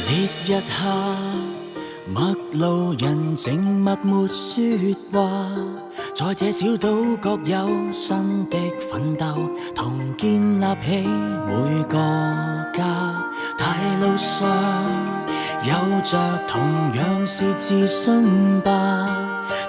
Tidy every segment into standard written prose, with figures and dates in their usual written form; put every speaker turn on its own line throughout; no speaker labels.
烈日下，陌路人靜默沒說話，在這小島各有新的奮鬥，同建立起每個家。大路上有着同樣是自信吧，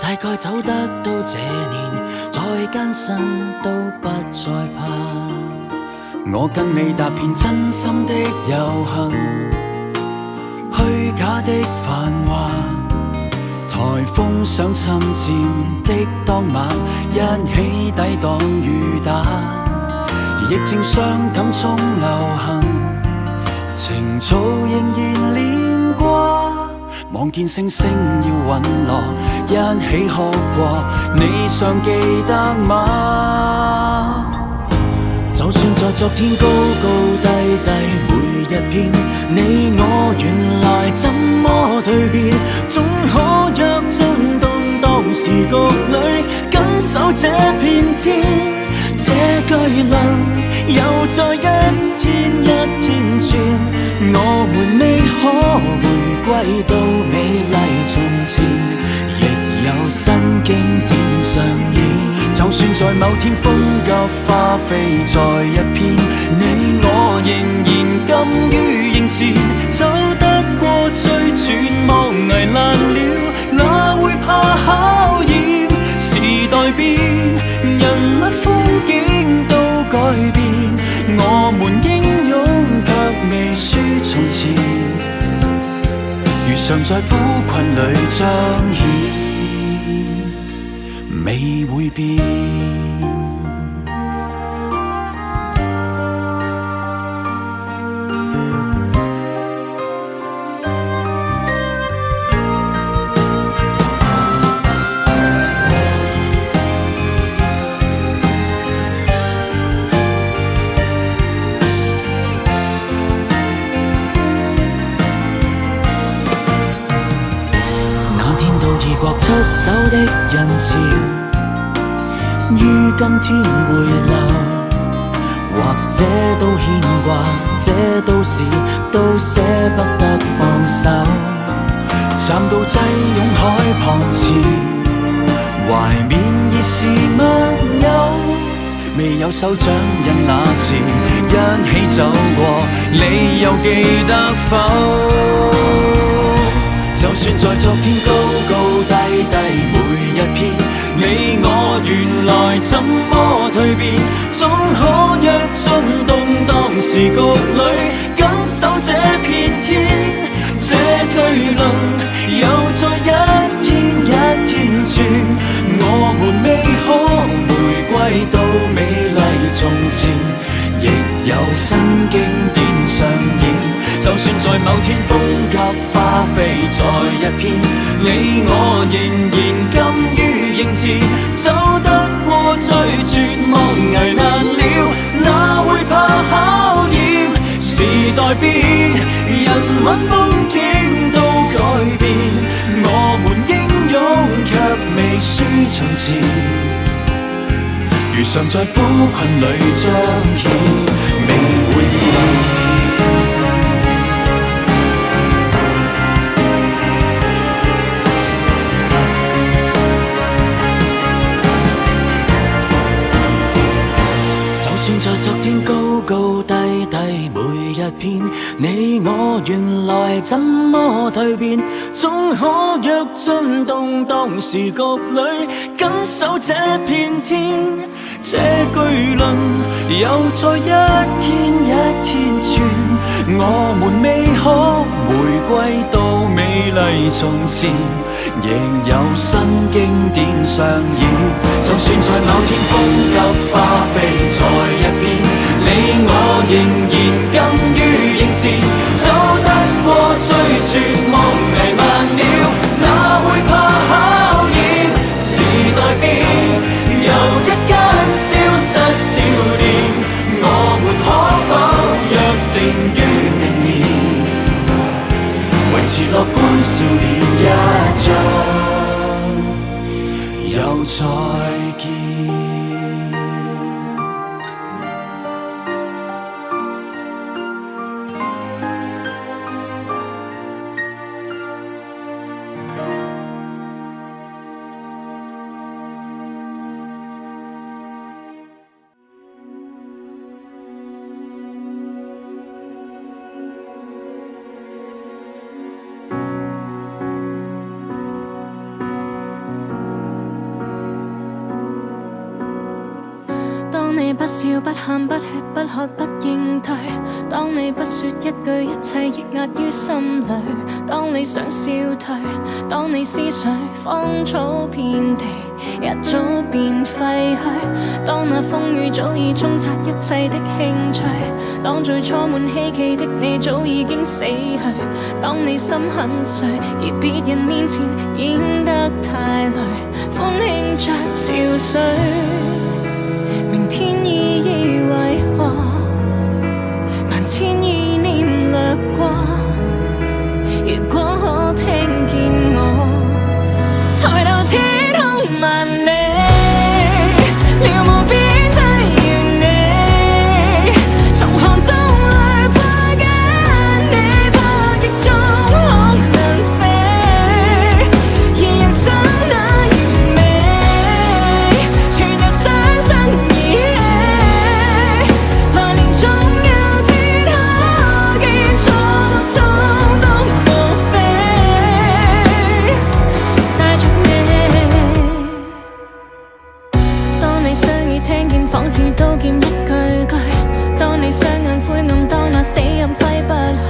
大概走得到這年，再艱辛都不再怕。我跟你踏遍真心的遊行，虛假的繁華，颱風想侵佔的當晚，一起抵擋雨打。疫症傷感中流行，情操仍然連掛。望見星星要隕落，一起哭過，你尚記得嗎？就算在昨天高高低低每一篇，你我原來怎麼蛻變，總可躍進動盪時局裏緊守這片天。這巨輪又再一天一天轉，我們未可回歸到美麗從前，亦有新經典上演。就算在某天風急花飛在一片，你我仍然甘於迎前，走得過最絕望危難了，哪會怕考驗？時代變，人物風景都改變，我們英勇卻未輸從前，如常在苦困裏彰顯，未會變。國出走的人潮，於今天回流，或者都牽掛，這都是都捨不得放手。站到擠擁海旁前，懷緬已是密友，未有手掌印那時一起走過，你又記得否？就算在昨天高高低低每一篇，你我原來怎麼蛻變，總可躍進動盪時局裏緊守這片天。這巨輪又再一天一天轉，我們未可回歸到美麗從前，亦有新經典上演。就算在某天風急花飛在一片，你我仍然甘於迎前，走得過最絕望危難了，哪會怕考驗？時代變，人物風景都改變，我們英勇卻未輸從前，如常在苦困裏彰顯，未會變。在昨天高高低低每一篇，你我原來怎麼蛻變，總可躍進動盪時局裏緊守這片天。這巨輪又再一天一天轉，我們未可回歸到美麗從前，亦有新經典上演。就算在某天風急花飛在一片，你我仍然甘於迎前，走得過最絕望危難了，哪會怕考驗？時代變，又一間消失少年，我們可否約定於明年，維持樂觀少年一仗，又再見。
不笑不喊不吃不喝不應對，當你不說一句，一切抑壓於心裏。當你想消退，當你思緒芳草遍地，一早變廢墟。當那風雨早已沖刷一切的興趣，當最初滿希冀的你早已經死去。當你心很碎，而別人面前演得太累，歡慶着潮水。明天意義為何？萬千意念掠過，如果可聽見我，抬頭天空萬里，了無邊際嫌你，從寒冬裏排緊你，怕極終可能飛，而人生那完美，全由雙身而起，來年總有天可見錯或痛都無非，帶着你。當你雙耳聽見仿似刀劍一句句，當你雙眼灰暗，當那死蔭揮不去，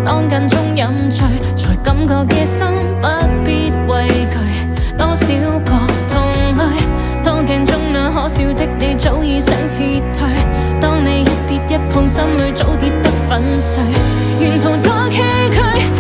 當間中飲醉，才感覺夜深不必畏懼，多少個同類。當鏡中那可笑的你早已想撤退，當你一跌一碰，心裏早跌得粉碎，沿途多崎嶇。